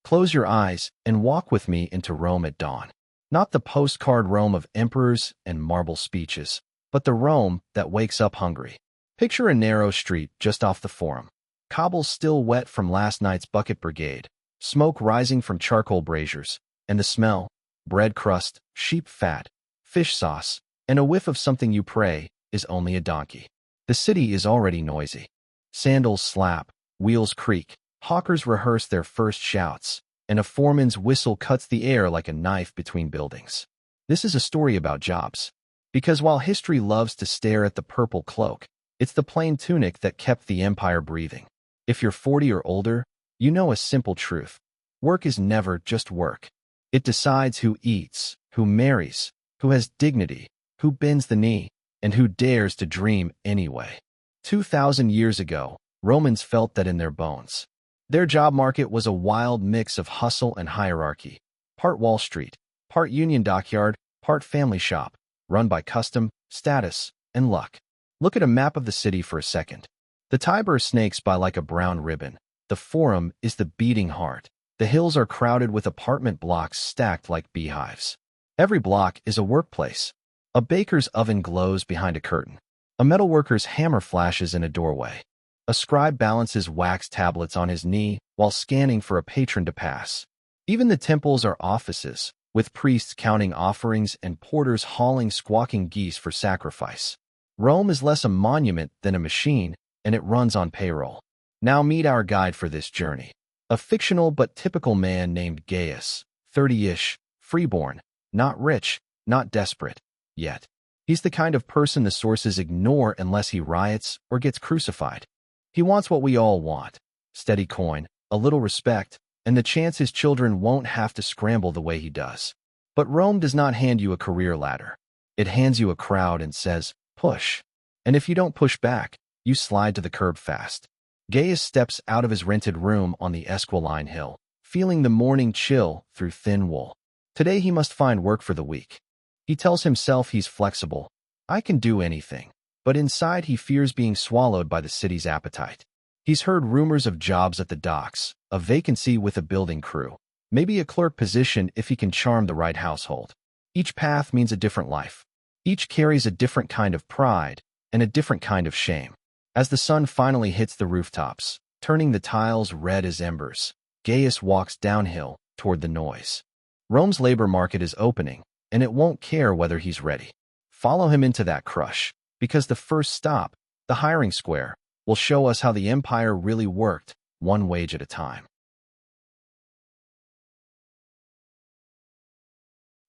Close your eyes and walk with me into Rome at dawn. Not the postcard Rome of emperors and marble speeches, but the Rome that wakes up hungry. Picture a narrow street just off the Forum. Cobbles still wet from last night's bucket brigade, smoke rising from charcoal braziers, and the smell, bread crust, sheep fat, fish sauce, and a whiff of something you pray is only a donkey. The city is already noisy. Sandals slap, wheels creak, hawkers rehearse their first shouts, and a foreman's whistle cuts the air like a knife between buildings. This is a story about jobs. Because while history loves to stare at the purple cloak, it's the plain tunic that kept the empire breathing. If you're 40 or older, you know a simple truth. Work is never just work. It decides who eats, who marries, who has dignity, who bends the knee, and who dares to dream anyway. 2,000 years ago, Romans felt that in their bones. Their job market was a wild mix of hustle and hierarchy, part Wall Street, part union dockyard, part family shop, run by custom, status, and luck. Look at a map of the city for a second. The Tiber snakes by like a brown ribbon. The Forum is the beating heart. The hills are crowded with apartment blocks stacked like beehives. Every block is a workplace. A baker's oven glows behind a curtain. A metalworker's hammer flashes in a doorway. A scribe balances wax tablets on his knee while scanning for a patron to pass. Even the temples are offices, with priests counting offerings and porters hauling squawking geese for sacrifice. Rome is less a monument than a machine, and it runs on payroll. Now meet our guide for this journey. A fictional but typical man named Gaius, 30-ish, freeborn, not rich, not desperate, yet. He's the kind of person the sources ignore unless he riots or gets crucified. He wants what we all want: steady coin, a little respect, and the chance his children won't have to scramble the way he does. But Rome does not hand you a career ladder. It hands you a crowd and says, push. And if you don't push back, you slide to the curb fast. Gaius steps out of his rented room on the Esquiline Hill, feeling the morning chill through thin wool. Today he must find work for the week. He tells himself he's flexible. I can do anything. But inside he fears being swallowed by the city's appetite. He's heard rumors of jobs at the docks, a vacancy with a building crew, maybe a clerk position if he can charm the right household. Each path means a different life. Each carries a different kind of pride and a different kind of shame. As the sun finally hits the rooftops, turning the tiles red as embers, Gaius walks downhill toward the noise. Rome's labor market is opening, and it won't care whether he's ready. Follow him into that crush, because the first stop, the hiring square, will show us how the empire really worked, one wage at a time.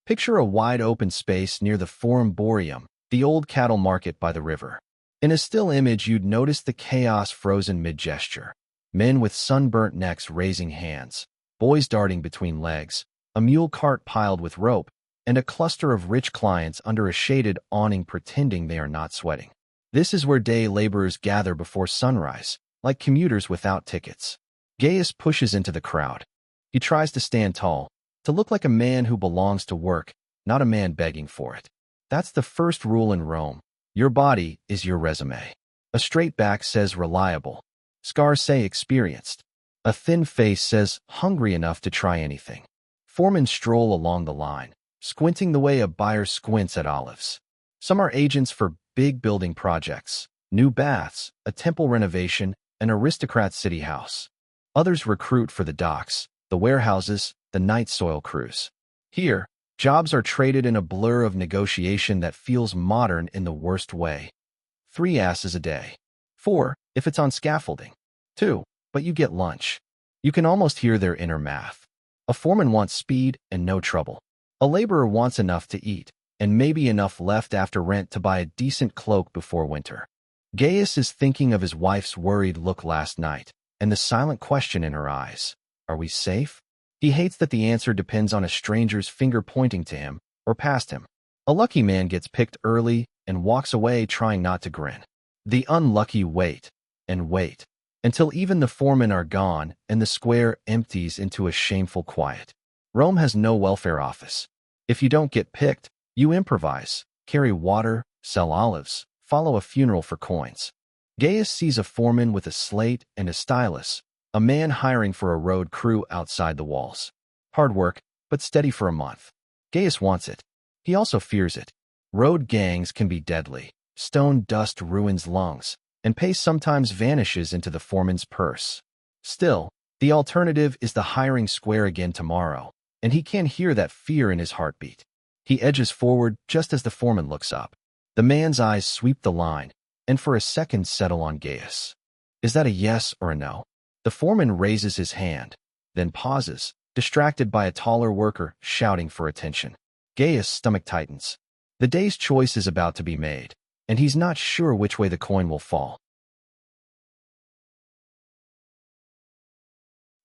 Picture a wide open space near the Forum Boreum, the old cattle market by the river. In a still image, you'd notice the chaos frozen mid-gesture. Men with sunburnt necks raising hands, boys darting between legs, a mule cart piled with rope, and a cluster of rich clients under a shaded awning pretending they are not sweating. This is where day laborers gather before sunrise, like commuters without tickets. Gaius pushes into the crowd. He tries to stand tall, to look like a man who belongs to work, not a man begging for it. That's the first rule in Rome. Your body is your resume. A straight back says reliable. Scars say experienced. A thin face says hungry enough to try anything. Foremen stroll along the line, squinting the way a buyer squints at olives. Some are agents for big building projects, new baths, a temple renovation, an aristocrat city house. Others recruit for the docks, the warehouses, the night soil crews. Here, jobs are traded in a blur of negotiation that feels modern in the worst way. 3 asses a day. 4, if it's on scaffolding. 2, but you get lunch. You can almost hear their inner math. A foreman wants speed and no trouble. A laborer wants enough to eat, and maybe enough left after rent to buy a decent cloak before winter. Gaius is thinking of his wife's worried look last night, and the silent question in her eyes. Are we safe? He hates that the answer depends on a stranger's finger pointing to him or past him. A lucky man gets picked early and walks away trying not to grin. The unlucky wait and wait until even the foremen are gone and the square empties into a shameful quiet. Rome has no welfare office. If you don't get picked, you improvise, carry water, sell olives, follow a funeral for coins. Gaius sees a foreman with a slate and a stylus, A man hiring for a road crew outside the walls. Hard work, but steady for a month. Gaius wants it. He also fears it. Road gangs can be deadly. Stone dust ruins lungs, and pay sometimes vanishes into the foreman's purse. Still, the alternative is the hiring square again tomorrow, and he can't hear that fear in his heartbeat. He edges forward just as the foreman looks up. The man's eyes sweep the line, and for a second settle on Gaius. Is that a yes or a no? The foreman raises his hand, then pauses, distracted by a taller worker shouting for attention. Gaius' stomach tightens. The day's choice is about to be made, and he's not sure which way the coin will fall.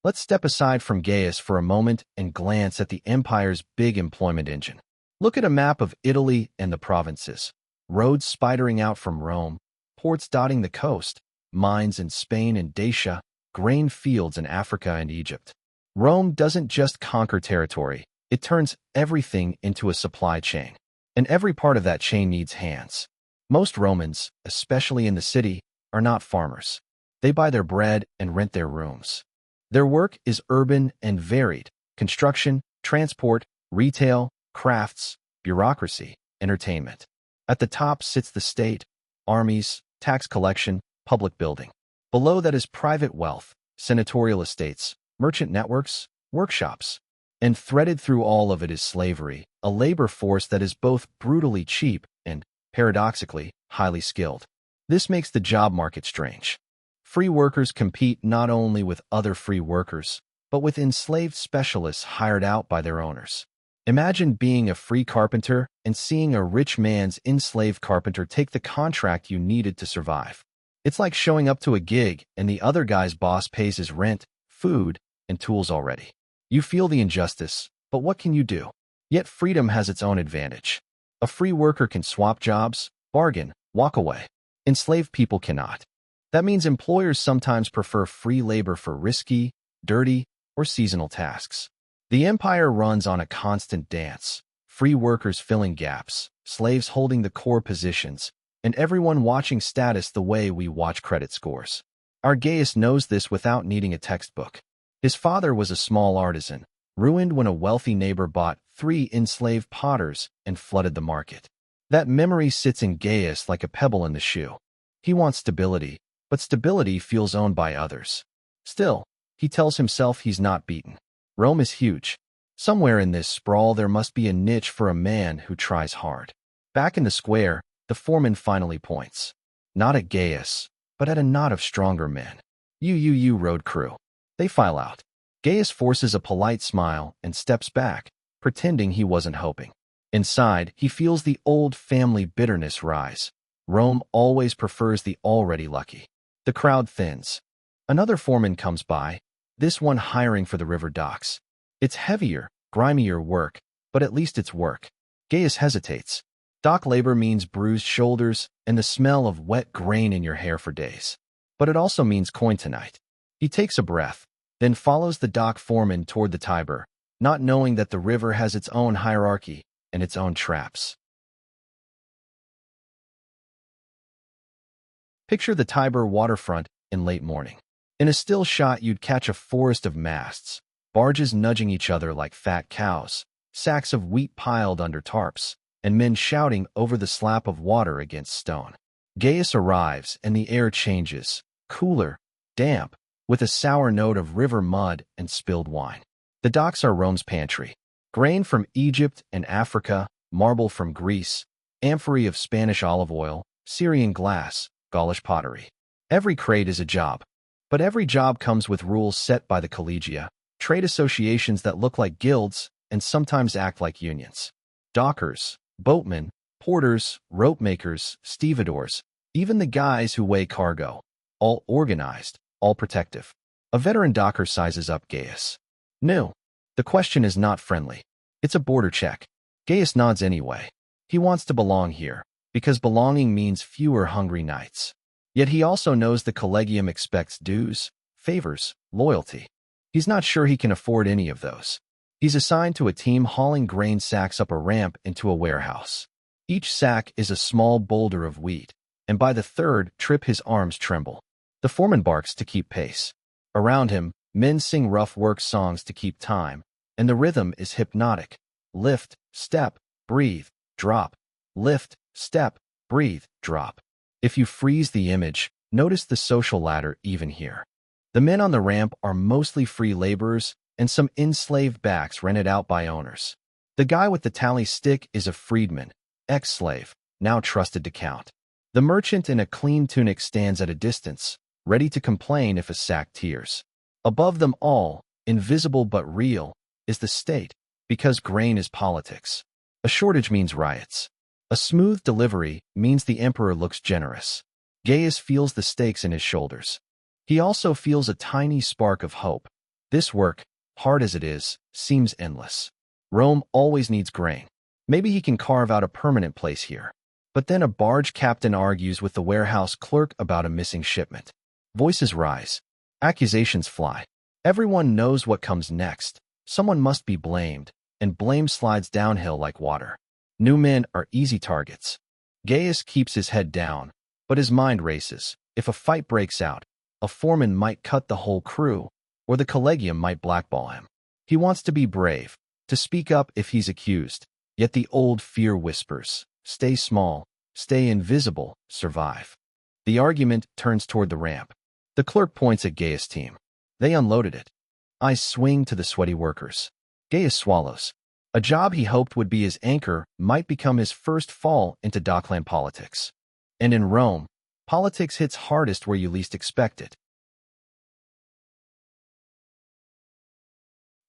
Let's step aside from Gaius for a moment and glance at the empire's big employment engine. Look at a map of Italy and the provinces. Roads spidering out from Rome, ports dotting the coast, mines in Spain and Dacia, grain fields in Africa and Egypt. Rome doesn't just conquer territory, it turns everything into a supply chain. And every part of that chain needs hands. Most Romans, especially in the city, are not farmers. They buy their bread and rent their rooms. Their work is urban and varied: construction, transport, retail, crafts, bureaucracy, entertainment. At the top sits the state, armies, tax collection, public building. Below that is private wealth, senatorial estates, merchant networks, workshops. And threaded through all of it is slavery, a labor force that is both brutally cheap and, paradoxically, highly skilled. This makes the job market strange. Free workers compete not only with other free workers, but with enslaved specialists hired out by their owners. Imagine being a free carpenter and seeing a rich man's enslaved carpenter take the contract you needed to survive. It's like showing up to a gig and the other guy's boss pays his rent, food, and tools already. You feel the injustice, but what can you do? Yet freedom has its own advantage. A free worker can swap jobs, bargain, walk away. Enslaved people cannot. That means employers sometimes prefer free labor for risky, dirty, or seasonal tasks. The empire runs on a constant dance: free workers filling gaps, slaves holding the core positions, and everyone watching status the way we watch credit scores. Our Gaius knows this without needing a textbook. His father was a small artisan, ruined when a wealthy neighbor bought 3 enslaved potters and flooded the market. That memory sits in Gaius like a pebble in the shoe. He wants stability, but stability feels owned by others. Still, he tells himself he's not beaten. Rome is huge. Somewhere in this sprawl there must be a niche for a man who tries hard. Back in the square, the foreman finally points. Not at Gaius, but at a knot of stronger men. You road crew. They file out. Gaius forces a polite smile and steps back, pretending he wasn't hoping. Inside, he feels the old family bitterness rise. Rome always prefers the already lucky. The crowd thins. Another foreman comes by, this one hiring for the river docks. It's heavier, grimier work, but at least it's work. Gaius hesitates. Dock labor means bruised shoulders and the smell of wet grain in your hair for days. But it also means coin tonight. He takes a breath, then follows the dock foreman toward the Tiber, not knowing that the river has its own hierarchy and its own traps. Picture the Tiber waterfront in late morning. In a still shot, you'd catch a forest of masts, barges nudging each other like fat cows, sacks of wheat piled under tarps, and men shouting over the slap of water against stone. Gaius arrives and the air changes, cooler, damp, with a sour note of river mud and spilled wine. The docks are Rome's pantry. Grain from Egypt and Africa, marble from Greece, amphorae of Spanish olive oil, Syrian glass, Gaulish pottery. Every crate is a job. But every job comes with rules set by the collegia, trade associations that look like guilds and sometimes act like unions. Dockers, boatmen, porters, rope makers, stevedores, even the guys who weigh cargo. All organized, all protective. A veteran docker sizes up Gaius. No, the question is not friendly. It's a border check. Gaius nods anyway. He wants to belong here, because belonging means fewer hungry nights. Yet he also knows the collegium expects dues, favors, loyalty. He's not sure he can afford any of those. He's assigned to a team hauling grain sacks up a ramp into a warehouse. Each sack is a small boulder of wheat, and by the third trip his arms tremble. The foreman barks to keep pace. Around him, men sing rough work songs to keep time, and the rhythm is hypnotic. Lift, step, breathe, drop. Lift, step, breathe, drop. If you freeze the image, notice the social ladder even here. The men on the ramp are mostly free laborers and some enslaved backs rented out by owners. The guy with the tally stick is a freedman, ex-slave, now trusted to count. The merchant in a clean tunic stands at a distance, ready to complain if a sack tears. Above them all, invisible but real, is the state, because grain is politics. A shortage means riots. A smooth delivery means the emperor looks generous. Gaius feels the stakes in his shoulders. He also feels a tiny spark of hope. This work, hard as it is, seems endless. Rome always needs grain. Maybe he can carve out a permanent place here. But then a barge captain argues with the warehouse clerk about a missing shipment. Voices rise. Accusations fly. Everyone knows what comes next. Someone must be blamed, and blame slides downhill like water. New men are easy targets. Gaius keeps his head down, but his mind races. If a fight breaks out, a foreman might cut the whole crew, or the collegium might blackball him. He wants to be brave, to speak up if he's accused. Yet the old fear whispers, stay small, stay invisible, survive. The argument turns toward the ramp. The clerk points at Gaius' team. They unloaded it. Eyes swing to the sweaty workers. Gaius swallows. A job he hoped would be his anchor might become his first fall into dockland politics. And in Rome, politics hits hardest where you least expect it.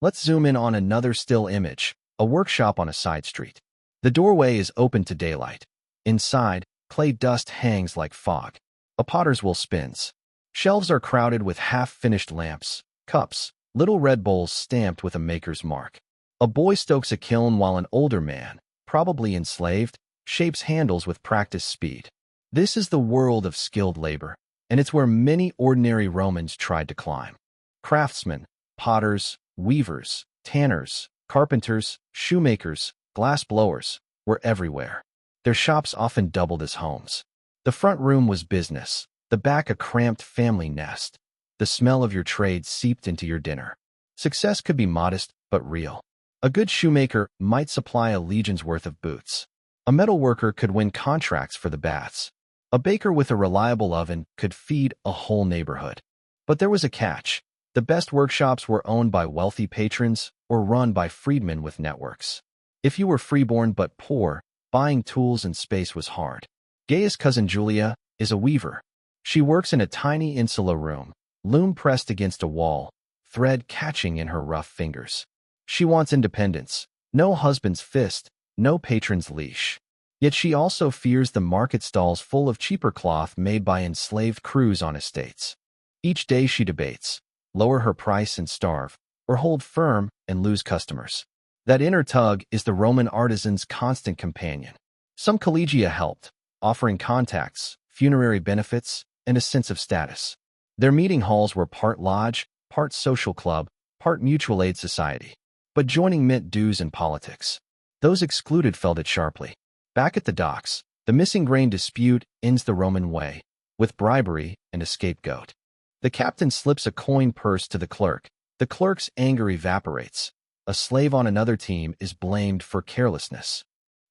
Let's zoom in on another still image, a workshop on a side street. The doorway is open to daylight. Inside, clay dust hangs like fog. A potter's wheel spins. Shelves are crowded with half-finished lamps, cups, little red bowls stamped with a maker's mark. A boy stokes a kiln while an older man, probably enslaved, shapes handles with practiced speed. This is the world of skilled labor, and it's where many ordinary Romans tried to climb. Craftsmen, potters, weavers, tanners, carpenters, shoemakers, glass blowers were everywhere. Their shops often doubled as homes. The front room was business, the back a cramped family nest. The smell of your trade seeped into your dinner. Success could be modest but real. A good shoemaker might supply a legion's worth of boots. A metal worker could win contracts for the baths. A baker with a reliable oven could feed a whole neighborhood. But there was a catch. The best workshops were owned by wealthy patrons or run by freedmen with networks. If you were freeborn but poor, buying tools and space was hard. Gaius' cousin Julia is a weaver. She works in a tiny insula room, loom pressed against a wall, thread catching in her rough fingers. She wants independence, no husband's fist, no patron's leash. Yet she also fears the market stalls full of cheaper cloth made by enslaved crews on estates. Each day she debates, lower her price and starve, or hold firm and lose customers. That inner tug is the Roman artisan's constant companion. Some collegia helped, offering contacts, funerary benefits, and a sense of status. Their meeting halls were part lodge, part social club, part mutual aid society. But joining meant dues and politics. Those excluded felt it sharply. Back at the docks, the missing grain dispute ends the Roman way, with bribery and a scapegoat. The captain slips a coin purse to the clerk. The clerk's anger evaporates. A slave on another team is blamed for carelessness.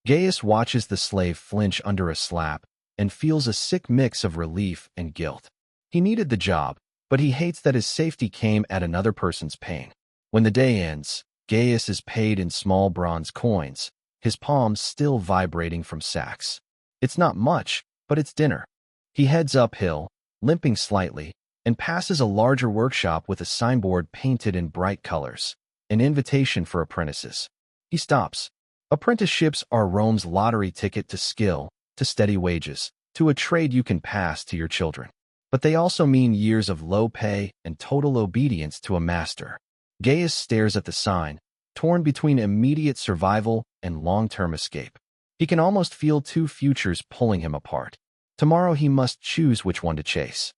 Gaius watches the slave flinch under a slap and feels a sick mix of relief and guilt. He needed the job, but he hates that his safety came at another person's pain. When the day ends, Gaius is paid in small bronze coins, his palms still vibrating from sacks. It's not much, but it's dinner. He heads uphill, limping slightly, and passes a larger workshop with a signboard painted in bright colors, an invitation for apprentices. He stops. Apprenticeships are Rome's lottery ticket to skill, to steady wages, to a trade you can pass to your children. But they also mean years of low pay and total obedience to a master. Gaius stares at the sign, torn between immediate survival and long-term escape. He can almost feel two futures pulling him apart. Tomorrow he must choose which one to chase.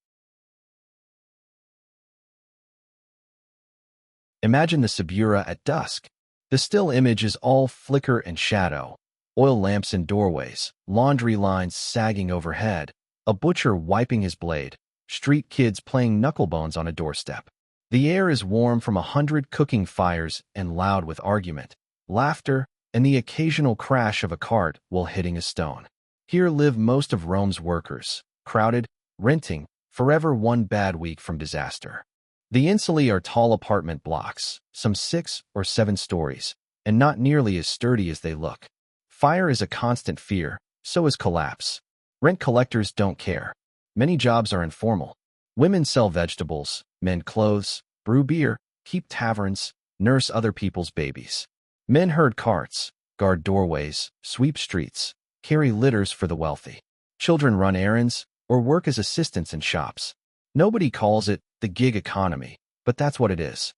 Imagine the Subura at dusk. The still image is all flicker and shadow. Oil lamps in doorways, laundry lines sagging overhead, a butcher wiping his blade, street kids playing knucklebones on a doorstep. The air is warm from 100 cooking fires and loud with argument, laughter, and the occasional crash of a cart while hitting a stone. Here live most of Rome's workers, crowded, renting, forever one bad week from disaster. The insulae are tall apartment blocks, some 6 or 7 stories, and not nearly as sturdy as they look. Fire is a constant fear, so is collapse. Rent collectors don't care. Many jobs are informal. Women sell vegetables, men clothes, brew beer, keep taverns, nurse other people's babies. Men herd carts, guard doorways, sweep streets, carry litters for the wealthy. Children run errands or work as assistants in shops. Nobody calls it the gig economy, but that's what it is.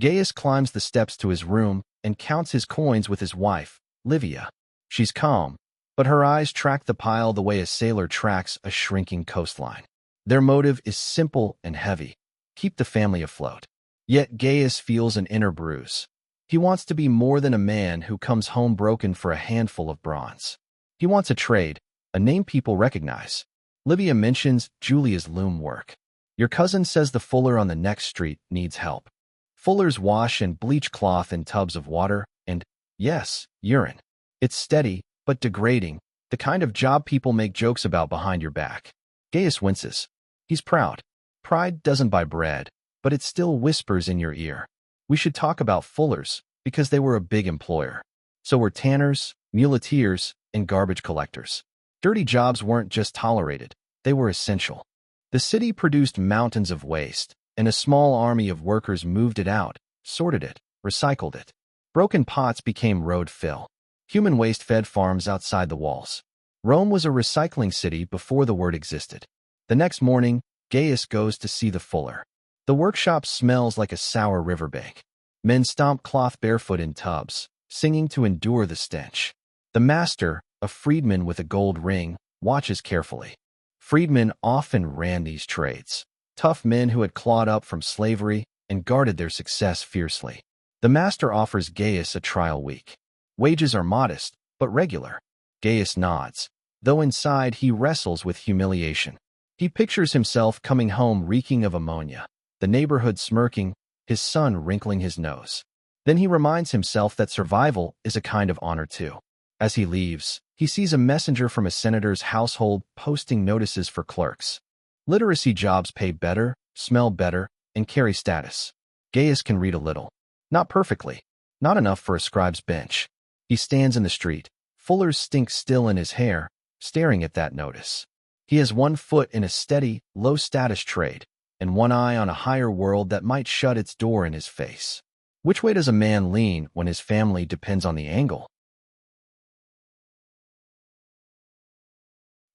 Gaius climbs the steps to his room and counts his coins with his wife, Livia. She's calm, but her eyes track the pile the way a sailor tracks a shrinking coastline. Their motive is simple and heavy: keep the family afloat. Yet Gaius feels an inner bruise. He wants to be more than a man who comes home broken for a handful of bronze. He wants a trade, a name people recognize. Livia mentions Julia's loom work. Your cousin says the fuller on the next street needs help. Fullers wash and bleach cloth in tubs of water and, yes, urine. It's steady, but degrading, the kind of job people make jokes about behind your back. Gaius winces. He's proud. Pride doesn't buy bread, but it still whispers in your ear. We should talk about fullers, because they were a big employer. So were tanners, muleteers, and garbage collectors. Dirty jobs weren't just tolerated, they were essential. The city produced mountains of waste, and a small army of workers moved it out, sorted it, recycled it. Broken pots became road fill. Human waste fed farms outside the walls. Rome was a recycling city before the word existed. The next morning, Gaius goes to see the fuller. The workshop smells like a sour riverbank. Men stomp cloth barefoot in tubs, singing to endure the stench. The master, a freedman with a gold ring, watches carefully. Freedmen often ran these trades, tough men who had clawed up from slavery and guarded their success fiercely. The master offers Gaius a trial week. Wages are modest, but regular. Gaius nods, though inside he wrestles with humiliation. He pictures himself coming home reeking of ammonia, the neighborhood smirking, his son wrinkling his nose. Then he reminds himself that survival is a kind of honor too. As he leaves, he sees a messenger from a senator's household posting notices for clerks. Literacy jobs pay better, smell better, and carry status. Gaius can read a little. Not perfectly. Not enough for a scribe's bench. He stands in the street, fuller's stink still in his hair, staring at that notice. He has one foot in a steady, low-status trade, and one eye on a higher world that might shut its door in his face. Which way does a man lean when his family depends on the angle?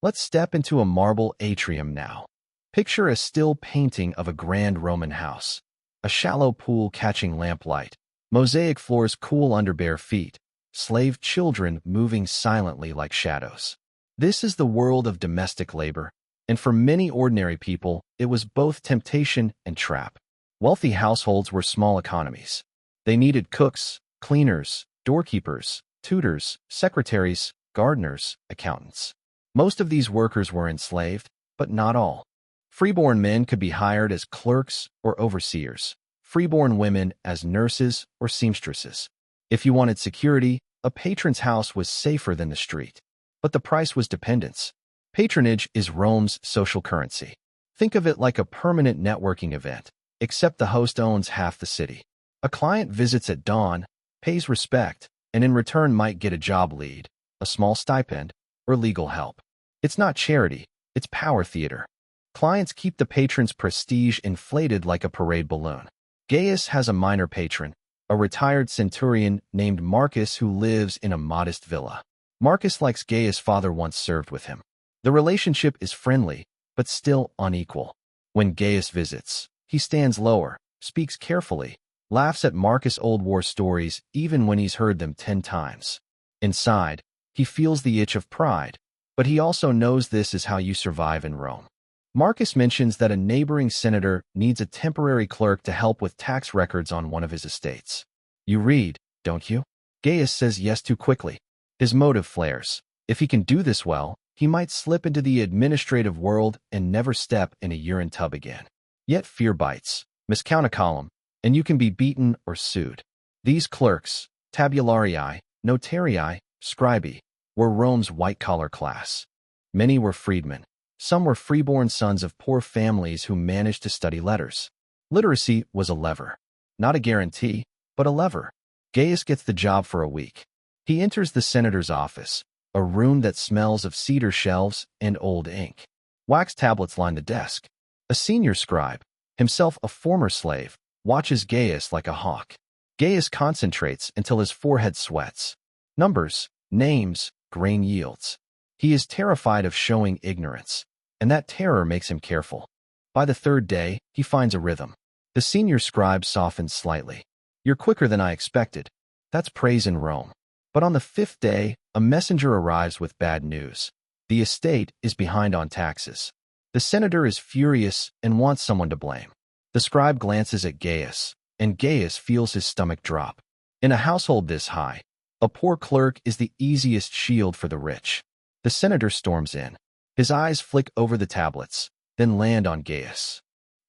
Let's step into a marble atrium now. Picture a still painting of a grand Roman house. A shallow pool catching lamplight. Mosaic floors cool under bare feet. Slave children moving silently like shadows. This is the world of domestic labor, and for many ordinary people, it was both temptation and trap. Wealthy households were small economies. They needed cooks, cleaners, doorkeepers, tutors, secretaries, gardeners, accountants. Most of these workers were enslaved, but not all. Freeborn men could be hired as clerks or overseers, freeborn women as nurses or seamstresses. If you wanted security, a patron's house was safer than the street. But the price was dependence. Patronage is Rome's social currency. Think of it like a permanent networking event, except the host owns half the city. A client visits at dawn, pays respect, and in return might get a job lead, a small stipend, or legal help. It's not charity, it's power theater. Clients keep the patron's prestige inflated like a parade balloon. Gaius has a minor patron, a retired centurion named Marcus who lives in a modest villa. Marcus likes Gaius' father once served with him. The relationship is friendly, but still unequal. When Gaius visits, he stands lower, speaks carefully, laughs at Marcus' old war stories even when he's heard them 10 times. Inside, he feels the itch of pride, but he also knows this is how you survive in Rome. Marcus mentions that a neighboring senator needs a temporary clerk to help with tax records on one of his estates. You read, don't you? Gaius says yes too quickly. His motive flares. If he can do this well, he might slip into the administrative world and never step in a urine tub again. Yet fear bites. Miscount a column, and you can be beaten or sued. These clerks, tabularii, notarii, scribi, were Rome's white-collar class. Many were freedmen. Some were freeborn sons of poor families who managed to study letters. Literacy was a lever. Not a guarantee, but a lever. Gaius gets the job for a week. He enters the senator's office, a room that smells of cedar shelves and old ink. Wax tablets line the desk. A senior scribe, himself a former slave, watches Gaius like a hawk. Gaius concentrates until his forehead sweats. Numbers, names, grain yields. He is terrified of showing ignorance, and that terror makes him careful. By the third day, he finds a rhythm. The senior scribe softens slightly. You're quicker than I expected. That's praise in Rome. But on the fifth day, a messenger arrives with bad news. The estate is behind on taxes. The senator is furious and wants someone to blame. The scribe glances at Gaius, and Gaius feels his stomach drop. In a household this high, a poor clerk is the easiest shield for the rich. The senator storms in. His eyes flick over the tablets, then land on Gaius.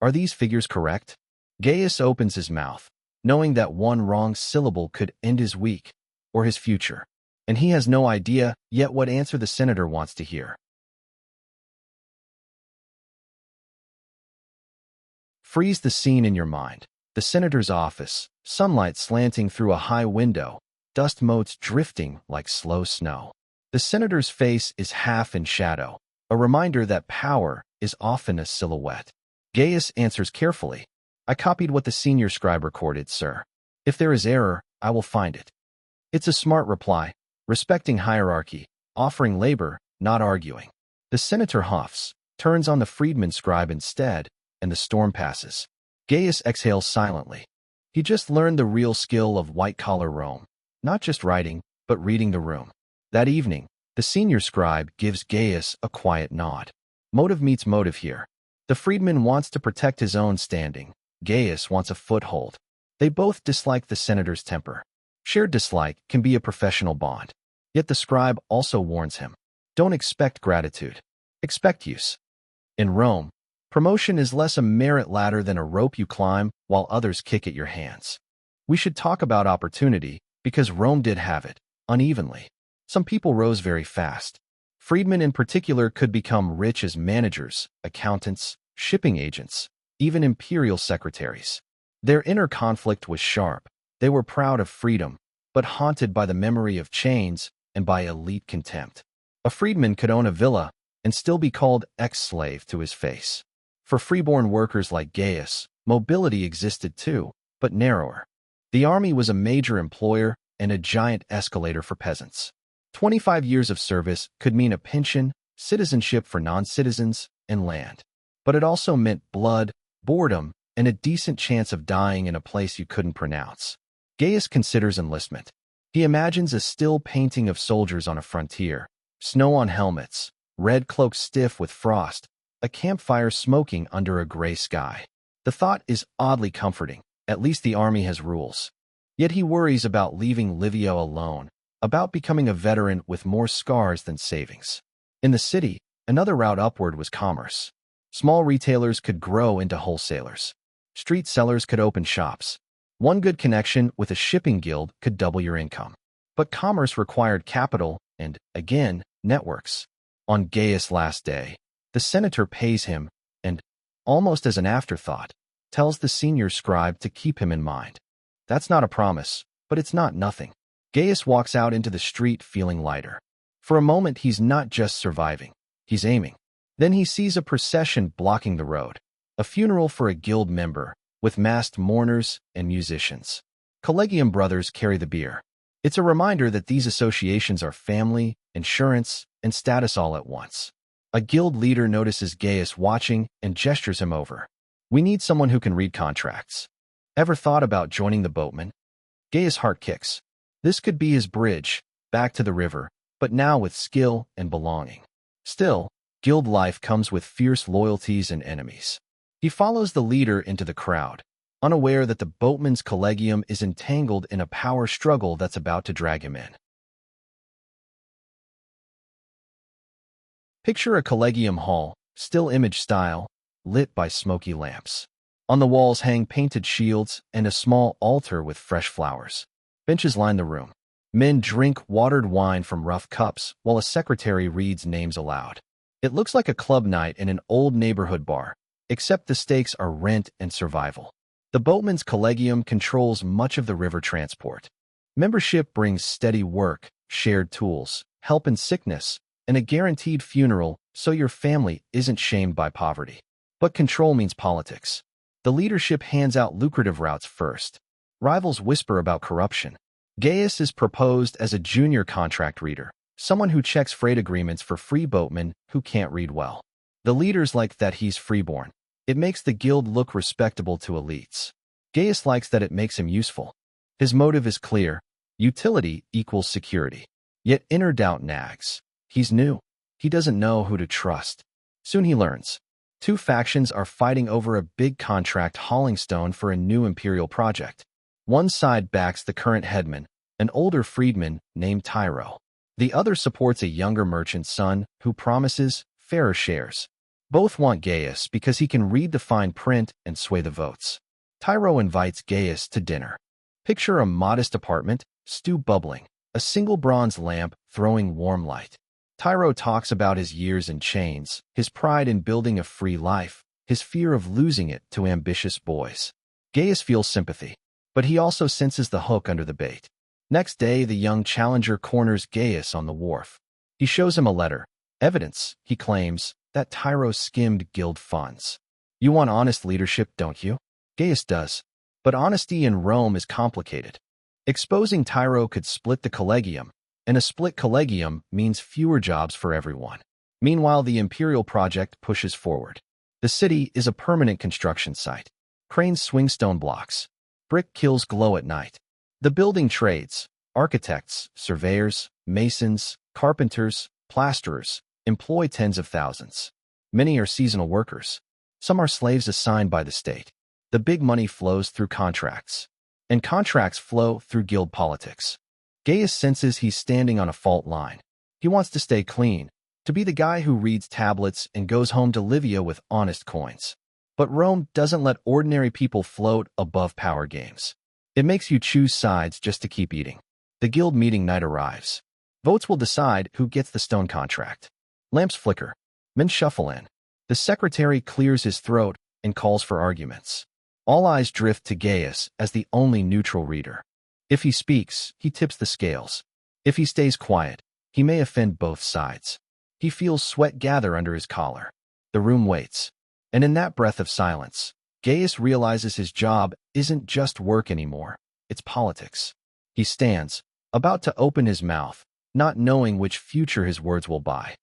Are these figures correct? Gaius opens his mouth, knowing that one wrong syllable could end his week or his future, and he has no idea yet what answer the senator wants to hear. Freeze the scene in your mind. The senator's office, sunlight slanting through a high window, dust motes drifting like slow snow. The senator's face is half in shadow, a reminder that power is often a silhouette. Gaius answers carefully. I copied what the senior scribe recorded, sir. If there is error, I will find it. It's a smart reply, respecting hierarchy, offering labor, not arguing. The senator huffs, turns on the freedman scribe instead, and the storm passes. Gaius exhales silently. He just learned the real skill of white-collar Rome, not just writing, but reading the room. That evening, the senior scribe gives Gaius a quiet nod. Motive meets motive here. The freedman wants to protect his own standing. Gaius wants a foothold. They both dislike the senator's temper. Shared dislike can be a professional bond. Yet the scribe also warns him. Don't expect gratitude. Expect use. In Rome, promotion is less a merit ladder than a rope you climb while others kick at your hands. We should talk about opportunity because Rome did have it, unevenly. Some people rose very fast. Freedmen in particular could become rich as managers, accountants, shipping agents, even imperial secretaries. Their inner conflict was sharp. They were proud of freedom, but haunted by the memory of chains and by elite contempt. A freedman could own a villa and still be called ex-slave to his face. For freeborn workers like Gaius, mobility existed too, but narrower. The army was a major employer and a giant escalator for peasants. 25 years of service could mean a pension, citizenship for non-citizens, and land. But it also meant blood, boredom, and a decent chance of dying in a place you couldn't pronounce. Gaius considers enlistment. He imagines a still painting of soldiers on a frontier, snow on helmets, red cloaks stiff with frost, a campfire smoking under a gray sky. The thought is oddly comforting. At least the army has rules. Yet he worries about leaving Livio alone, about becoming a veteran with more scars than savings. In the city, another route upward was commerce. Small retailers could grow into wholesalers. Street sellers could open shops. One good connection with a shipping guild could double your income. But commerce required capital and, again, networks. On Gaius' last day, the senator pays him and, almost as an afterthought, tells the senior scribe to keep him in mind. That's not a promise, but it's not nothing. Gaius walks out into the street feeling lighter. For a moment, he's not just surviving. He's aiming. Then he sees a procession blocking the road. A funeral for a guild member, with masked mourners and musicians. Collegium brothers carry the bier. It's a reminder that these associations are family, insurance, and status all at once. A guild leader notices Gaius watching and gestures him over. We need someone who can read contracts. Ever thought about joining the boatmen? Gaius' heart kicks. This could be his bridge, back to the river, but now with skill and belonging. Still, guild life comes with fierce loyalties and enemies. He follows the leader into the crowd, unaware that the boatman's collegium is entangled in a power struggle that's about to drag him in. Picture a collegium hall, still image style, lit by smoky lamps. On the walls hang painted shields and a small altar with fresh flowers. Benches line the room. Men drink watered wine from rough cups while a secretary reads names aloud. It looks like a club night in an old neighborhood bar, except the stakes are rent and survival. The boatman's collegium controls much of the river transport. Membership brings steady work, shared tools, help in sickness, and a guaranteed funeral so your family isn't shamed by poverty. But control means politics. The leadership hands out lucrative routes first. Rivals whisper about corruption. Gaius is proposed as a junior contract reader, someone who checks freight agreements for free boatmen who can't read well. The leaders like that he's freeborn. It makes the guild look respectable to elites. Gaius likes that it makes him useful. His motive is clear. Utility equals security. Yet inner doubt nags. He's new. He doesn't know who to trust. Soon he learns. Two factions are fighting over a big contract hauling stone for a new imperial project. One side backs the current headman, an older freedman named Tyro. The other supports a younger merchant's son who promises fairer shares. Both want Gaius because he can read the fine print and sway the votes. Tyro invites Gaius to dinner. Picture a modest apartment, stew bubbling, a single bronze lamp throwing warm light. Tyro talks about his years in chains, his pride in building a free life, his fear of losing it to ambitious boys. Gaius feels sympathy, but he also senses the hook under the bait. Next day, the young challenger corners Gaius on the wharf. He shows him a letter. Evidence, he claims, that Tyro skimmed guild funds. You want honest leadership, don't you? Gaius does. But honesty in Rome is complicated. Exposing Tyro could split the collegium, and a split collegium means fewer jobs for everyone. Meanwhile, the imperial project pushes forward. The city is a permanent construction site. Cranes swing stone blocks. Brick kilns glow at night. The building trades, architects, surveyors, masons, carpenters, plasterers, employ tens of thousands. Many are seasonal workers. Some are slaves assigned by the state. The big money flows through contracts. And contracts flow through guild politics. Gaius senses he's standing on a fault line. He wants to stay clean, to be the guy who reads tablets and goes home to Livia with honest coins. But Rome doesn't let ordinary people float above power games. It makes you choose sides just to keep eating. The guild meeting night arrives. Votes will decide who gets the stone contract. Lamps flicker. Men shuffle in. The secretary clears his throat and calls for arguments. All eyes drift to Gaius as the only neutral reader. If he speaks, he tips the scales. If he stays quiet, he may offend both sides. He feels sweat gather under his collar. The room waits. And in that breath of silence, Gaius realizes his job isn't just work anymore. It's politics. He stands, about to open his mouth, not knowing which future his words will buy.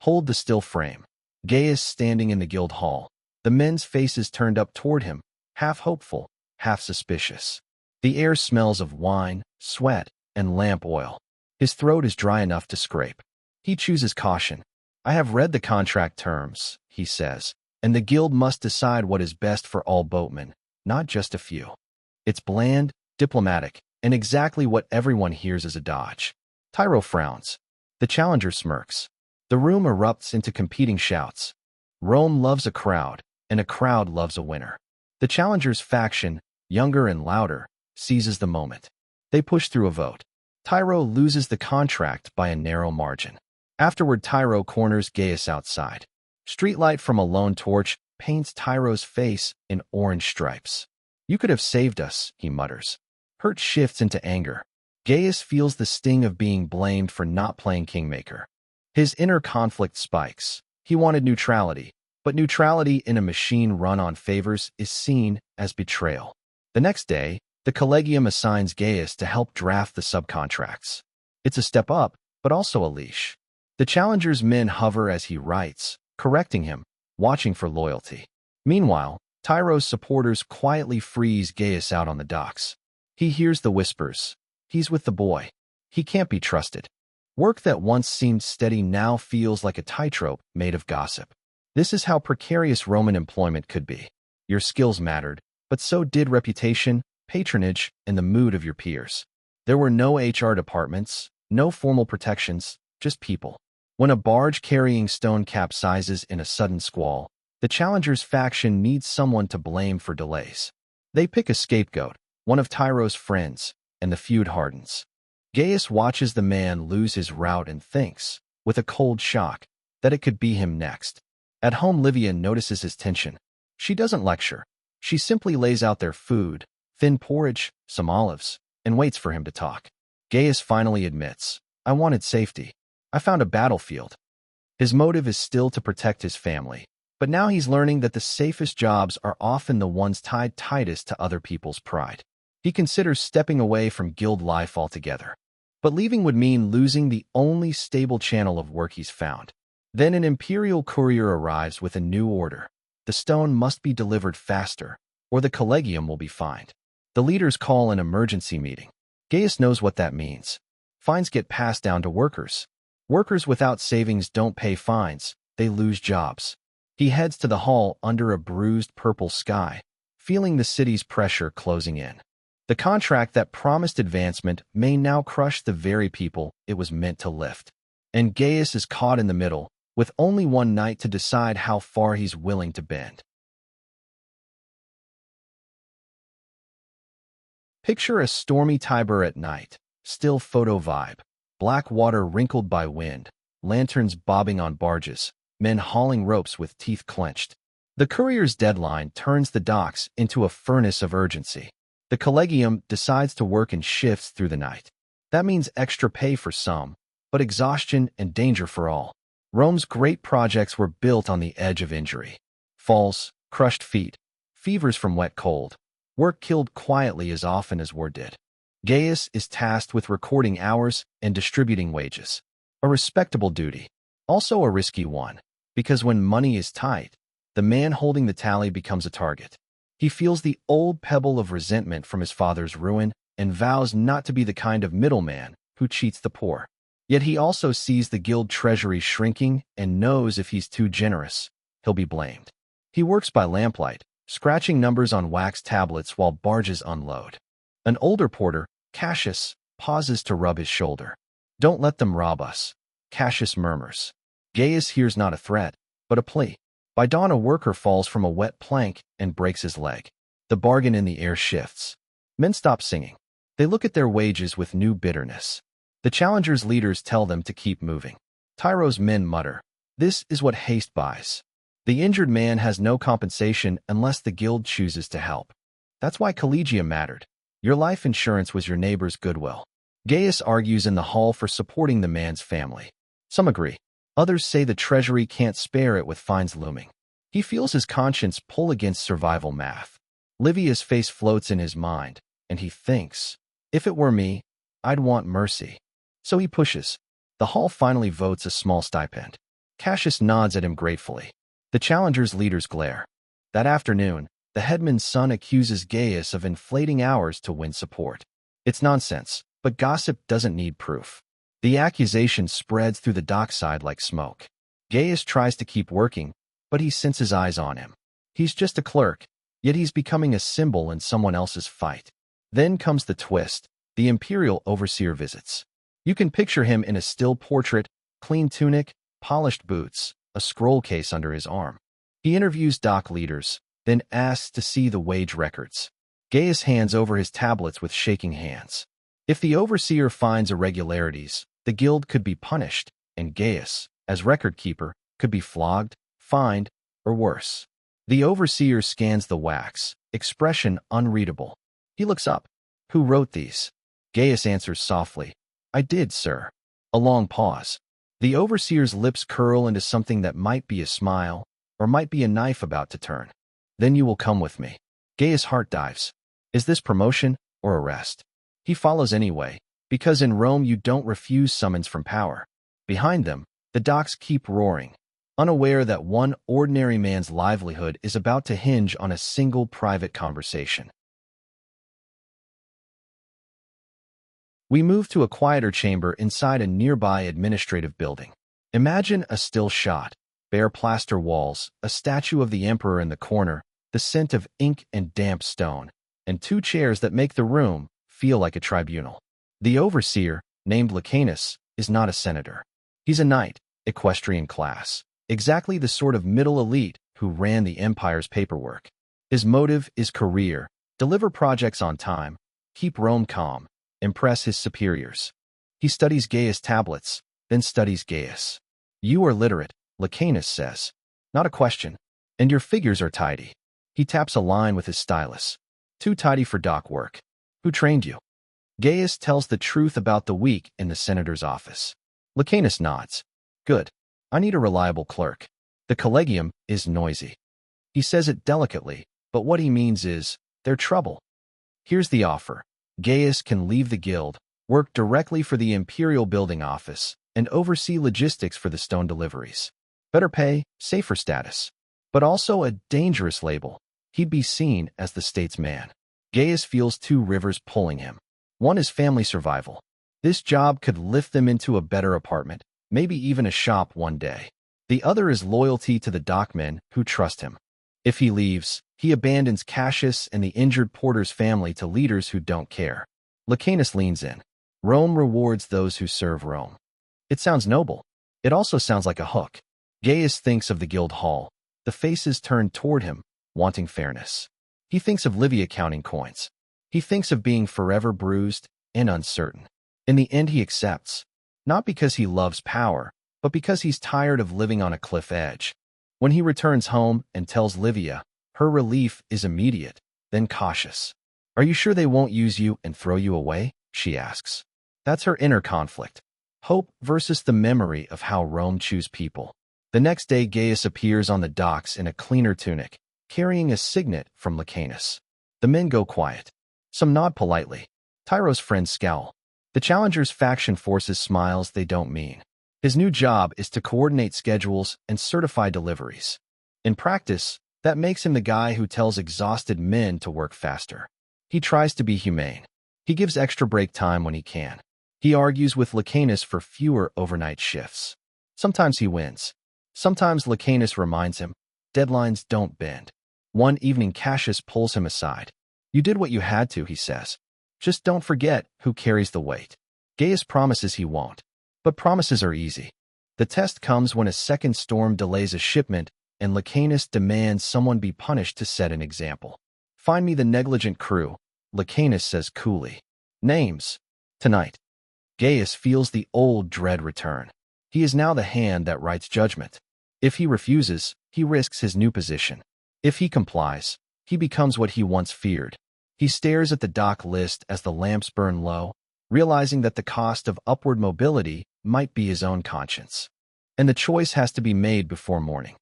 Hold the still frame. Gaius standing in the guild hall. The men's faces turned up toward him, half hopeful, half suspicious. The air smells of wine, sweat, and lamp oil. His throat is dry enough to scrape. He chooses caution. I have read the contract terms, he says, and the guild must decide what is best for all boatmen, not just a few. It's bland, diplomatic, and exactly what everyone hears as a dodge. Tyro frowns. The challenger smirks. The room erupts into competing shouts. Rome loves a crowd, and a crowd loves a winner. The challenger's faction, younger and louder, seizes the moment. They push through a vote. Tyro loses the contract by a narrow margin. Afterward, Tyro corners Gaius outside. Streetlight from a lone torch paints Tyro's face in orange stripes. You could have saved us, he mutters. Hurt shifts into anger. Gaius feels the sting of being blamed for not playing kingmaker. His inner conflict spikes. He wanted neutrality, but neutrality in a machine run on favors is seen as betrayal. The next day, the collegium assigns Gaius to help draft the subcontracts. It's a step up, but also a leash. The challenger's men hover as he writes, correcting him, watching for loyalty. Meanwhile, Tyro's supporters quietly freeze Gaius out on the docks. He hears the whispers. He's with the boy. He can't be trusted. Work that once seemed steady now feels like a tightrope made of gossip. This is how precarious Roman employment could be. Your skills mattered, but so did reputation, patronage, and the mood of your peers. There were no HR departments, no formal protections, just people. When a barge carrying stone capsizes in a sudden squall, the challenger's faction needs someone to blame for delays. They pick a scapegoat, one of Tyro's friends, and the feud hardens. Gaius watches the man lose his route and thinks, with a cold shock, that it could be him next. At home, Livia notices his tension. She doesn't lecture. She simply lays out their food, thin porridge, some olives, and waits for him to talk. Gaius finally admits, "I wanted safety. I found a battlefield." His motive is still to protect his family, but now he's learning that the safest jobs are often the ones tied tightest to other people's pride. He considers stepping away from guild life altogether. But leaving would mean losing the only stable channel of work he's found. Then an imperial courier arrives with a new order. The stone must be delivered faster, or the collegium will be fined. The leaders call an emergency meeting. Gaius knows what that means. Fines get passed down to workers. Workers without savings don't pay fines, they lose jobs. He heads to the hall under a bruised purple sky, feeling the city's pressure closing in. The contract that promised advancement may now crush the very people it was meant to lift. And Gaius is caught in the middle, with only one night to decide how far he's willing to bend. Picture a stormy Tiber at night, still photo vibe, black water wrinkled by wind, lanterns bobbing on barges, men hauling ropes with teeth clenched. The courier's deadline turns the docks into a furnace of urgency. The collegium decides to work in shifts through the night. That means extra pay for some, but exhaustion and danger for all. Rome's great projects were built on the edge of injury. Falls, crushed feet, fevers from wet cold. Work killed quietly as often as war did. Gaius is tasked with recording hours and distributing wages. A respectable duty. Also a risky one, because when money is tight, the man holding the tally becomes a target. He feels the old pebble of resentment from his father's ruin and vows not to be the kind of middleman who cheats the poor. Yet he also sees the guild treasury shrinking and knows if he's too generous, he'll be blamed. He works by lamplight, scratching numbers on wax tablets while barges unload. An older porter, Cassius, pauses to rub his shoulder. "Don't let them rob us," Cassius murmurs. Gaius hears not a threat, but a plea. By dawn, a worker falls from a wet plank and breaks his leg. The bargain in the air shifts. Men stop singing. They look at their wages with new bitterness. The challenger's leaders tell them to keep moving. Tyro's men mutter, "This is what haste buys." The injured man has no compensation unless the guild chooses to help. That's why collegia mattered. Your life insurance was your neighbor's goodwill. Gaius argues in the hall for supporting the man's family. Some agree. Others say the treasury can't spare it with fines looming. He feels his conscience pull against survival math. Livia's face floats in his mind, and he thinks, "If it were me, I'd want mercy." So he pushes. The hall finally votes a small stipend. Cassius nods at him gratefully. The challenger's leaders glare. That afternoon, the headman's son accuses Gaius of inflating hours to win support. It's nonsense, but gossip doesn't need proof. The accusation spreads through the dockside like smoke. Gaius tries to keep working, but he senses eyes on him. He's just a clerk, yet he's becoming a symbol in someone else's fight. Then comes the twist. The imperial overseer visits. You can picture him in a still portrait, clean tunic, polished boots, a scroll case under his arm. He interviews dock leaders, then asks to see the wage records. Gaius hands over his tablets with shaking hands. If the overseer finds irregularities, the guild could be punished, and Gaius, as record keeper, could be flogged, fined, or worse. The overseer scans the wax, expression unreadable. He looks up. "Who wrote these?" Gaius answers softly, "I did, sir." A long pause. The overseer's lips curl into something that might be a smile, or might be a knife about to turn. "Then you will come with me." Gaius' heart dives. Is this promotion or arrest? He follows anyway, because in Rome you don't refuse summons from power. Behind them, the docks keep roaring, unaware that one ordinary man's livelihood is about to hinge on a single private conversation. We move to a quieter chamber inside a nearby administrative building. Imagine a still shot, bare plaster walls, a statue of the emperor in the corner, the scent of ink and damp stone, and two chairs that make the room feel like a tribunal. The overseer, named Licanus, is not a senator. He's a knight, equestrian class. Exactly the sort of middle elite who ran the empire's paperwork. His motive is career, deliver projects on time, keep Rome calm, impress his superiors. He studies Gaius tablets, then studies Gaius. You are literate, Licanus says. Not a question. And your figures are tidy. He taps a line with his stylus. Too tidy for dock work. Who trained you? Gaius tells the truth about the week in the senator's office. Licanus nods. Good. I need a reliable clerk. The collegium is noisy. He says it delicately, but what he means is, they're trouble. Here's the offer. Gaius can leave the guild, work directly for the imperial building office, and oversee logistics for the stone deliveries. Better pay, safer status. But also a dangerous label. He'd be seen as the state's man. Gaius feels two rivers pulling him. One is family survival. This job could lift them into a better apartment, maybe even a shop one day. The other is loyalty to the dockmen who trust him. If he leaves, he abandons Cassius and the injured porter's family to leaders who don't care. Licanus leans in. Rome rewards those who serve Rome. It sounds noble. It also sounds like a hook. Gaius thinks of the guild hall. The faces turn toward him, wanting fairness. He thinks of Livia counting coins. He thinks of being forever bruised and uncertain. In the end, he accepts. Not because he loves power, but because he's tired of living on a cliff edge. When he returns home and tells Livia, her relief is immediate, then cautious. Are you sure they won't use you and throw you away? She asks. That's her inner conflict. Hope versus the memory of how Rome chews people. The next day, Gaius appears on the docks in a cleaner tunic, carrying a signet from Licanus. The men go quiet. Some nod politely. Tyro's friends scowl. The challenger's faction forces smiles they don't mean. His new job is to coordinate schedules and certify deliveries. In practice, that makes him the guy who tells exhausted men to work faster. He tries to be humane. He gives extra break time when he can. He argues with Licanus for fewer overnight shifts. Sometimes he wins. Sometimes Licanus reminds him, deadlines don't bend. One evening Cassius pulls him aside. You did what you had to, he says. Just don't forget who carries the weight. Gaius promises he won't. But promises are easy. The test comes when a second storm delays a shipment and Licanus demands someone be punished to set an example. Find me the negligent crew, Licanus says coolly. Names. Tonight. Gaius feels the old dread return. He is now the hand that writes judgment. If he refuses, he risks his new position. If he complies, he becomes what he once feared. He stares at the dock list as the lamps burn low, realizing that the cost of upward mobility might be his own conscience. And the choice has to be made before morning.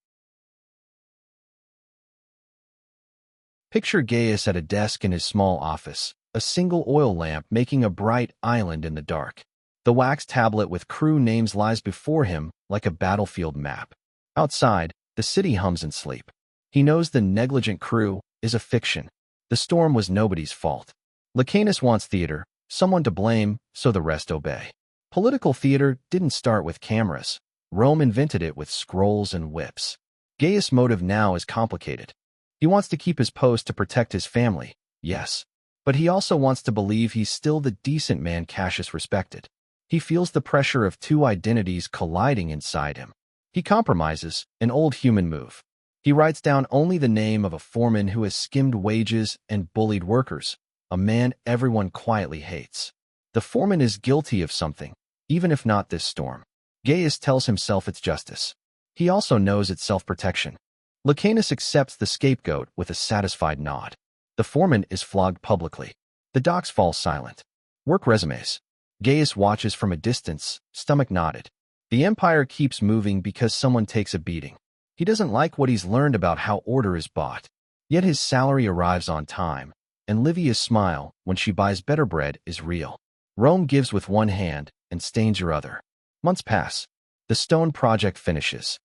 Picture Gaius at a desk in his small office, a single oil lamp making a bright island in the dark. The wax tablet with crew names lies before him like a battlefield map. Outside, the city hums in sleep. He knows the negligent crew is a fiction. The storm was nobody's fault. Licanus wants theater, someone to blame, so the rest obey. Political theater didn't start with cameras. Rome invented it with scrolls and whips. Gaius' motive now is complicated. He wants to keep his post to protect his family, yes. But he also wants to believe he's still the decent man Cassius respected. He feels the pressure of two identities colliding inside him. He compromises, an old human move. He writes down only the name of a foreman who has skimmed wages and bullied workers, a man everyone quietly hates. The foreman is guilty of something, even if not this storm. Gaius tells himself it's justice. He also knows it's self-protection. Licanus accepts the scapegoat with a satisfied nod. The foreman is flogged publicly. The docks fall silent. Work resumes. Gaius watches from a distance, stomach knotted. The empire keeps moving because someone takes a beating. He doesn't like what he's learned about how order is bought. Yet his salary arrives on time, and Livia's smile when she buys better bread is real. Rome gives with one hand and stains your other. Months pass. The stone project finishes.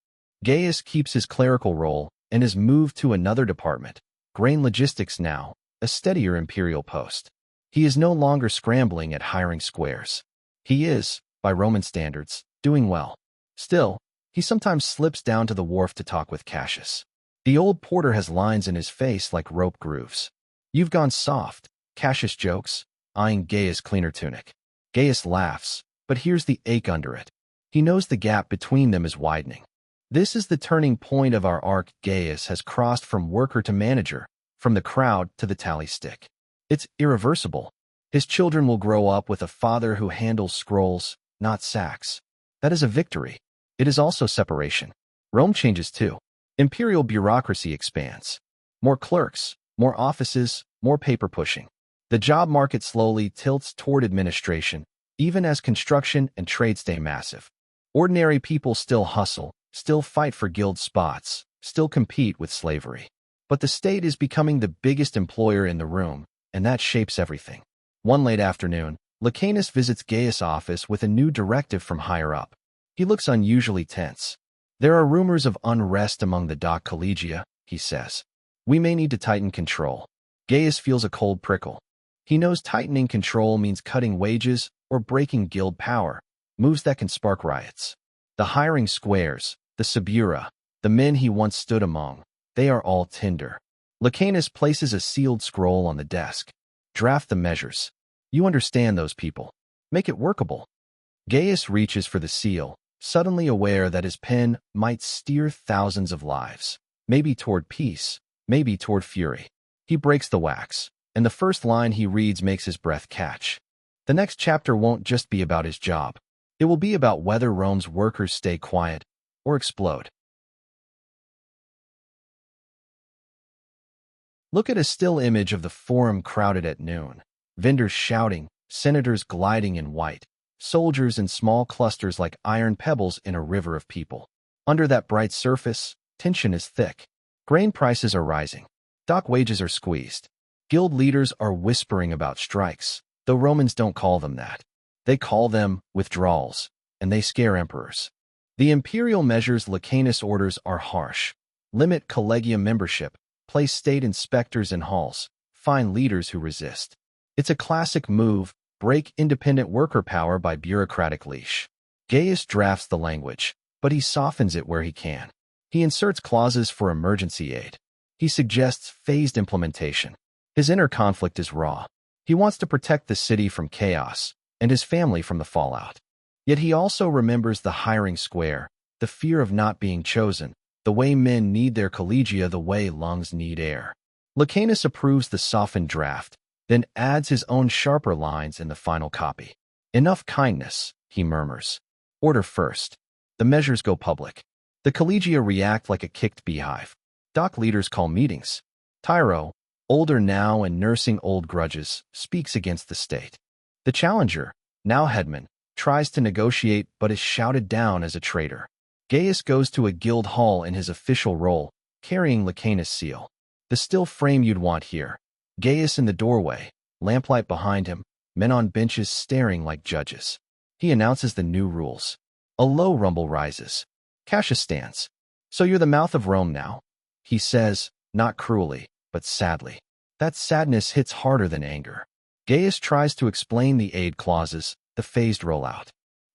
Gaius keeps his clerical role and is moved to another department, grain logistics now, a steadier imperial post. He is no longer scrambling at hiring squares. He is, by Roman standards, doing well. Still, he sometimes slips down to the wharf to talk with Cassius. The old porter has lines in his face like rope grooves. You've gone soft, Cassius jokes, eyeing Gaius' cleaner tunic. Gaius laughs, but here's the ache under it. He knows the gap between them is widening. This is the turning point of our arc. Gaius has crossed from worker to manager, from the crowd to the tally stick. It's irreversible. His children will grow up with a father who handles scrolls, not sacks. That is a victory. It is also separation. Rome changes too. Imperial bureaucracy expands. More clerks, more offices, more paper pushing. The job market slowly tilts toward administration, even as construction and trade stay massive. Ordinary people still hustle, still fight for guild spots, still compete with slavery. But the state is becoming the biggest employer in the room, and that shapes everything. One late afternoon, Licanus visits Gaius' office with a new directive from higher up. He looks unusually tense. There are rumors of unrest among the dock collegia, he says. We may need to tighten control. Gaius feels a cold prickle. He knows tightening control means cutting wages or breaking guild power, moves that can spark riots. The hiring squares, the subura, the men he once stood among, they are all tinder. Licanus places a sealed scroll on the desk. Draft the measures. You understand those people. Make it workable. Gaius reaches for the seal, suddenly aware that his pen might steer thousands of lives, maybe toward peace, maybe toward fury. He breaks the wax, and the first line he reads makes his breath catch. The next chapter won't just be about his job. It will be about whether Rome's workers stay quiet or explode. Look at a still image of the forum crowded at noon. Vendors shouting, senators gliding in white, soldiers in small clusters like iron pebbles in a river of people. Under that bright surface, tension is thick. Grain prices are rising. Dock wages are squeezed. Guild leaders are whispering about strikes, though Romans don't call them that. They call them withdrawals, and they scare emperors. The imperial measures Licanus orders are harsh. Limit collegia membership, place state inspectors in halls, fine leaders who resist. It's a classic move, break independent worker power by bureaucratic leash. Gaius drafts the language, but he softens it where he can. He inserts clauses for emergency aid. He suggests phased implementation. His inner conflict is raw. He wants to protect the city from chaos, and his family from the fallout. Yet he also remembers the hiring square, the fear of not being chosen, the way men need their collegia the way lungs need air. Licanus approves the softened draft, then adds his own sharper lines in the final copy. Enough kindness, he murmurs. Order first. The measures go public. The collegia react like a kicked beehive. Dock leaders call meetings. Tyro, older now and nursing old grudges, speaks against the state. The challenger, now headman, tries to negotiate but is shouted down as a traitor. Gaius goes to a guild hall in his official role, carrying Licanus' seal. The still frame you'd want here. Gaius in the doorway, lamplight behind him, men on benches staring like judges. He announces the new rules. A low rumble rises. Cassius stands. So you're the mouth of Rome now? He says, not cruelly, but sadly. That sadness hits harder than anger. Gaius tries to explain the aid clauses, the phased rollout.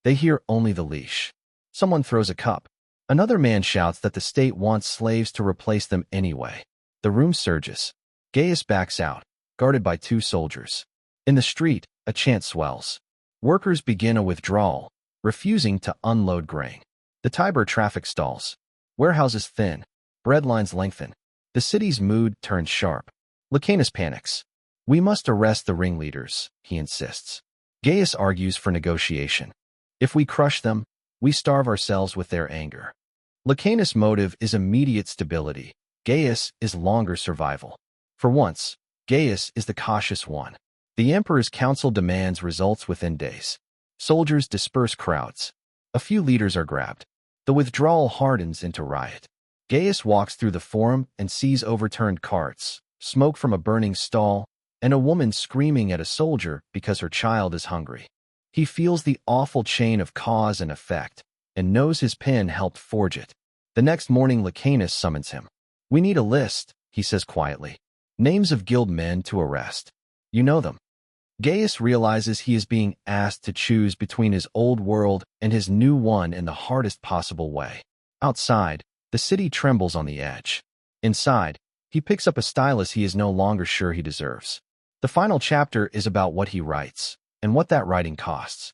They hear only the leash. Someone throws a cup. Another man shouts that the state wants slaves to replace them anyway. The room surges. Gaius backs out, guarded by 2 soldiers. In the street, a chant swells. Workers begin a withdrawal, refusing to unload grain. The Tiber traffic stalls. Warehouses thin. Bread lines lengthen. The city's mood turns sharp. Licanus panics. We must arrest the ringleaders, he insists. Gaius argues for negotiation. If we crush them, we starve ourselves with their anger. Licanus' motive is immediate stability. Gaius is longer survival. For once, Gaius is the cautious one. The emperor's council demands results within days. Soldiers disperse crowds. A few leaders are grabbed. The withdrawal hardens into riot. Gaius walks through the forum and sees overturned carts, smoke from a burning stall, and a woman screaming at a soldier because her child is hungry. He feels the awful chain of cause and effect, and knows his pen helped forge it. The next morning Licanus summons him. We need a list, he says quietly. Names of guild men to arrest. You know them. Gaius realizes he is being asked to choose between his old world and his new one in the hardest possible way. Outside, the city trembles on the edge. Inside, he picks up a stylus he is no longer sure he deserves. The final chapter is about what he writes, and what that writing costs.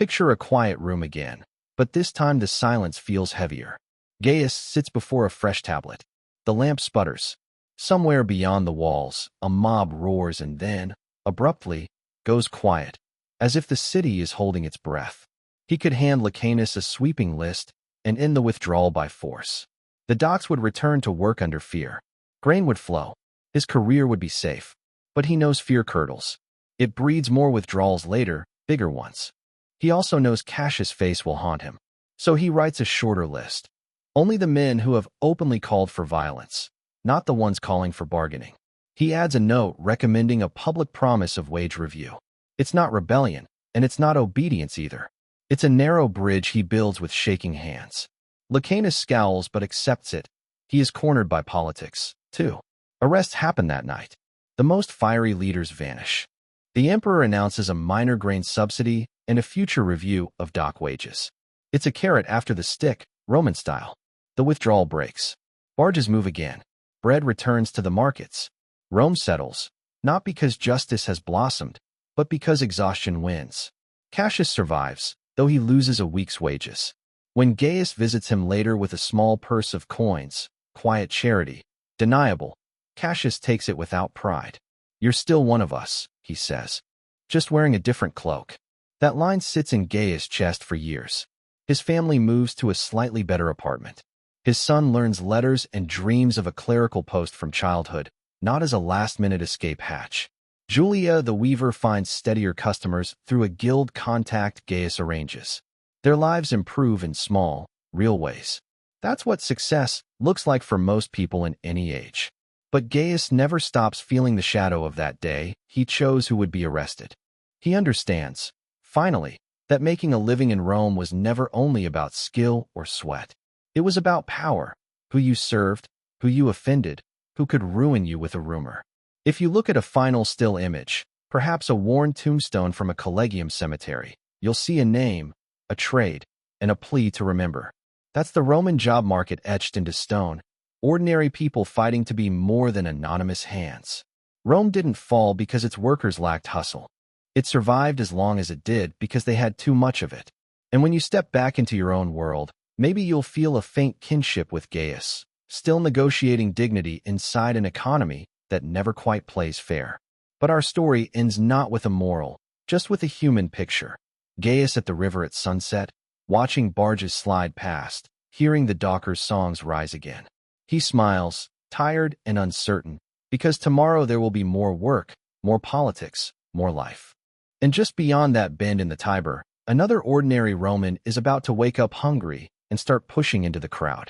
Picture a quiet room again, but this time the silence feels heavier. Gaius sits before a fresh tablet. The lamp sputters. Somewhere beyond the walls, a mob roars and then, abruptly, goes quiet, as if the city is holding its breath. He could hand Licanus a sweeping list and end the withdrawal by force. The docks would return to work under fear. Grain would flow. His career would be safe. But he knows fear curdles. It breeds more withdrawals later, bigger ones. He also knows Cassius' face will haunt him. So he writes a shorter list. Only the men who have openly called for violence, not the ones calling for bargaining. He adds a note recommending a public promise of wage review. It's not rebellion, and it's not obedience either. It's a narrow bridge he builds with shaking hands. Licanus scowls but accepts it. He is cornered by politics, too. Arrests happen that night. The most fiery leaders vanish. The emperor announces a minor grain subsidy and a future review of dock wages. It's a carrot after the stick, Roman style. The withdrawal breaks. Barges move again. Bread returns to the markets. Rome settles, not because justice has blossomed, but because exhaustion wins. Cassius survives, though he loses a week's wages. When Gaius visits him later with a small purse of coins, quiet charity, deniable, Cassius takes it without pride. "You're still one of us," he says, "just wearing a different cloak." That line sits in Gaius' chest for years. His family moves to a slightly better apartment. His son learns letters and dreams of a clerical post from childhood, not as a last-minute escape hatch. Julia the weaver finds steadier customers through a guild contact Gaius arranges. Their lives improve in small, real ways. That's what success looks like for most people in any age. But Gaius never stops feeling the shadow of that day he chose who would be arrested. He understands, finally, that making a living in Rome was never only about skill or sweat. It was about power, who you served, who you offended, who could ruin you with a rumor. If you look at a final still image, perhaps a worn tombstone from a collegium cemetery, you'll see a name, a trade, and a plea to remember. That's the Roman job market etched into stone. Ordinary people fighting to be more than anonymous hands. Rome didn't fall because its workers lacked hustle. It survived as long as it did because they had too much of it. And when you step back into your own world, maybe you'll feel a faint kinship with Gaius, still negotiating dignity inside an economy that never quite plays fair. But our story ends not with a moral, just with a human picture. Gaius at the river at sunset, watching barges slide past, hearing the dockers' songs rise again. He smiles, tired and uncertain, because tomorrow there will be more work, more politics, more life. And just beyond that bend in the Tiber, another ordinary Roman is about to wake up hungry and start pushing into the crowd.